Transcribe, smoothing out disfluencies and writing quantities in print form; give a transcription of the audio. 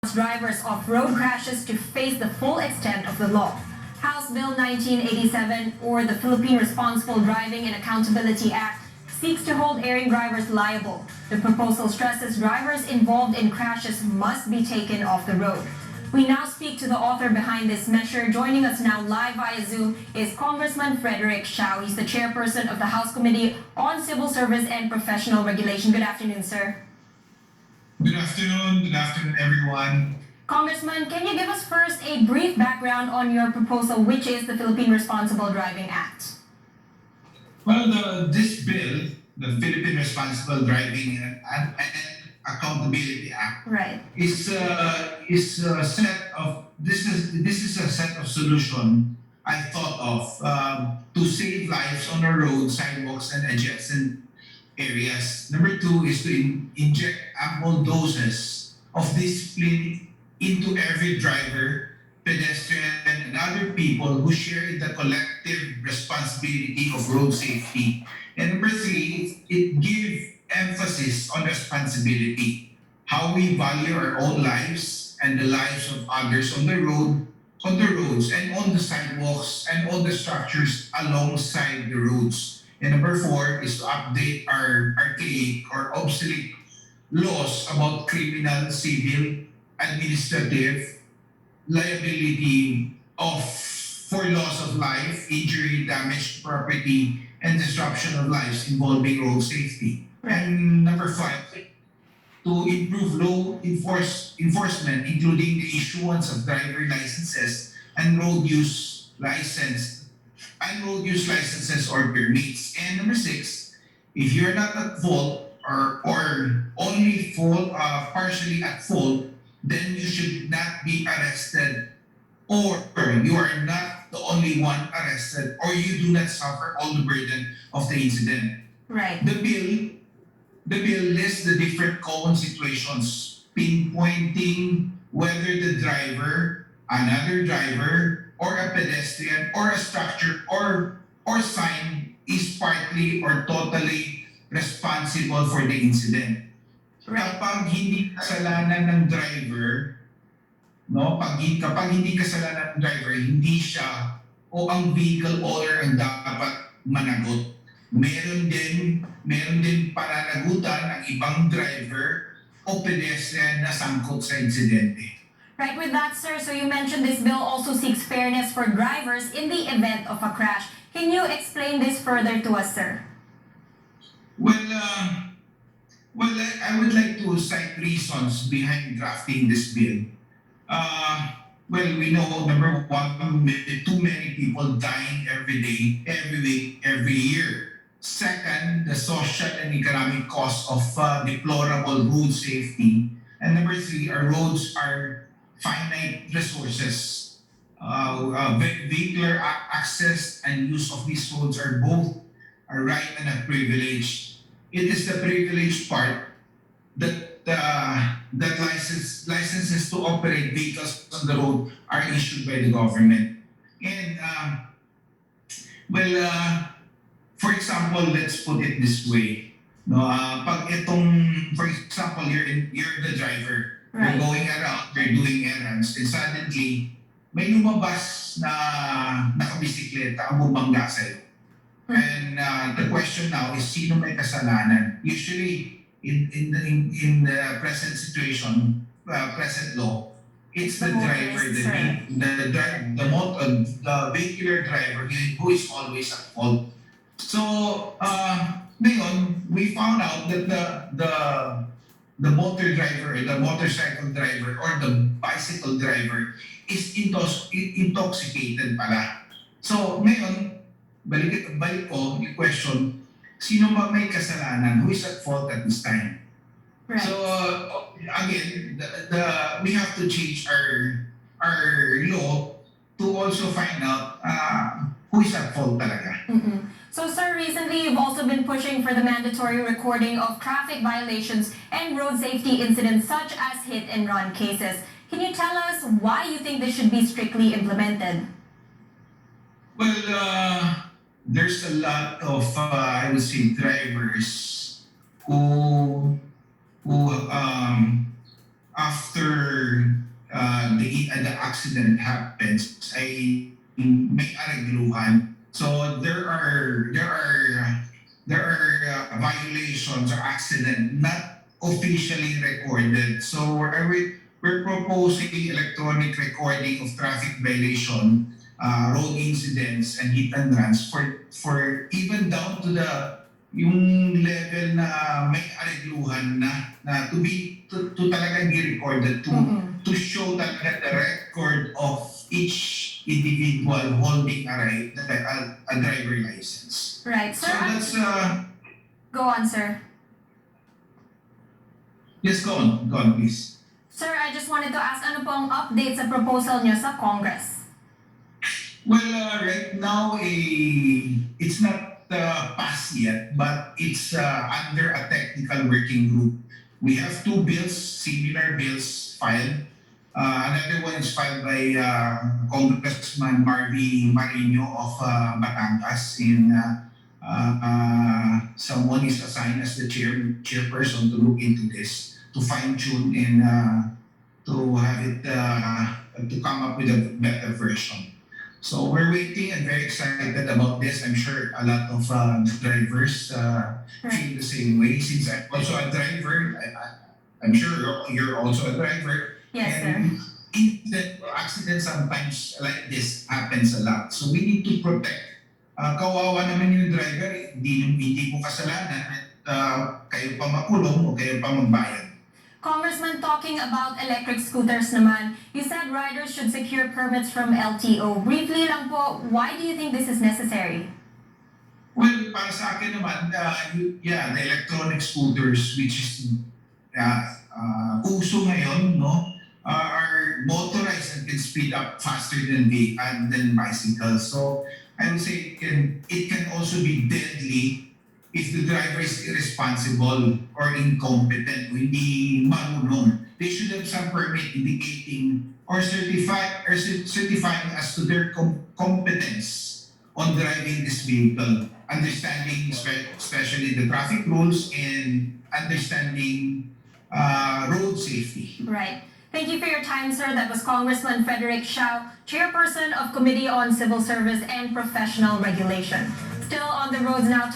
drivers of road crashes to face the full extent of the law. House Bill 1987, or the Philippine Responsible Driving and Accountability Act, seeks to hold erring drivers liable. The proposal stresses drivers involved in crashes must be taken off the road. We now speak to the author behind this measure. Joining us now live via Zoom is Congressman Frederick Siao. He's the chairperson of the House Committee on Civil Service and Professional Regulation. Good afternoon, sir. Good afternoon, everyone. Congressman, can you give us first a brief background on your proposal, which is the Philippine Responsible Driving Act? Well, this bill, the Philippine Responsible Driving and Accountability Act, Right. is a set of this is a set of solution I thought of to save lives on our roads, sidewalks, and adjacent areas. Number two is to inject ample doses of discipline into every driver, pedestrian, and other people who share in the collective responsibility of road safety. And number three, it gives emphasis on responsibility, how we value our own lives and the lives of others on the roads and on the sidewalks and on the structures alongside the roads. And number four is to update our archaic or obsolete laws about criminal, civil, administrative liability for loss of life, injury, damage to property, and disruption of lives involving road safety. And number five, to improve law enforcement, including the issuance of driver licenses and road use licenses or permits. And number six, if you're not at fault or only partially at fault, then you should not be arrested, or you are not the only one arrested, or you do not suffer all the burden of the incident. Right. The bill lists the different common situations, pinpointing whether the driver, another driver, or a pedestrian, or a structure, or sign is partly or totally responsible for the incident. Right. Kapag hindi kasalanan ng driver, kapag hindi kasalanan ng driver, hindi siya o ang vehicle owner ang dapat managot. Meron din pananagutan ang ibang driver o pedestrian na sangkot sa insidente. Right, with that, sir, so you mentioned this bill also seeks fairness for drivers in the event of a crash. Can you explain this further to us, sir? Well, I would like to cite reasons behind drafting this bill. Well, we know, number one, too many people dying every day, every week, every year. Second, the social and economic cost of deplorable road safety. And number three, our roads are finite resources. Vehicular access and use of these roads are both a right and a privilege. It is the privileged part that licenses to operate vehicles on the road are issued by the government. And for example, let's put it this way. For example, you're the driver. Right. You're going around, you're doing errands, and suddenly may lumabas na nakabisikleta ang bumangga sa'yo. And the question now is, sino may kasalanan? Usually, in the present situation, present law, it's the driver, the vehicular driver who is always at fault. So, ngayon, we found out that the motor driver, the motorcycle driver, or the bicycle driver is intoxicated pala. So, ngayon, balik ko yung question, sino ba may kasalanan? Who is at fault at this time? Right. So, again, we have to change our law to also find out who is at fault talaga. Mm-hmm. So, sir, recently you've also been pushing for the mandatory recording of traffic violations and road safety incidents such as hit-and-run cases. Can you tell us why you think this should be strictly implemented? Well, there's a lot of, I would say, drivers who after the accident happens ay may arregluhan. So there are violations or accident not officially recorded. So we're proposing electronic recording of traffic violation, road incidents, and hit and runs for even down to yung level na may arregluhan na to talagang be recorded to show talaga the record of each individual holding a driver license. Right. So Sir, that's go on, sir. yes, go on, please. Sir, I just wanted to ask, ano po ang update sa proposal niyo sa Congress? Well, right now, it's not passed yet, but it's under a technical working group. We have two bills, similar bills filed. Another one is filed by Congressman Marvin Marino of Batas. Someone is assigned as the chairperson to look into this, to fine-tune and to have it to come up with a better version. So we're waiting and very excited about this. I'm sure a lot of drivers feel the same way. Since I'm also a driver, I'm sure you're also a driver. Yes, sir. And accidents sometimes like this happens a lot. So we need to protect. Kawawa naman yung driver, hindi mo kasalanan at kayo pa makulong o kayo pa magbayad. Congressman, talking about electric scooters naman, you said riders should secure permits from LTO. Briefly lang po, why do you think this is necessary? Well, para sa akin naman, the electronic scooters, which is uso ngayon, no, are motorized and can speed up faster than bicycles. So I would say it can also be deadly if the driver is irresponsible or incompetent o hindi marunong. They should have some permit indicating or certifying as to their competence on driving this vehicle, understanding especially the traffic rules and understanding road safety. Right. Thank you for your time, sir. That was Congressman Frederick Siao, Chairperson of Committee on Civil Service and Professional Regulation. Still on the roads now.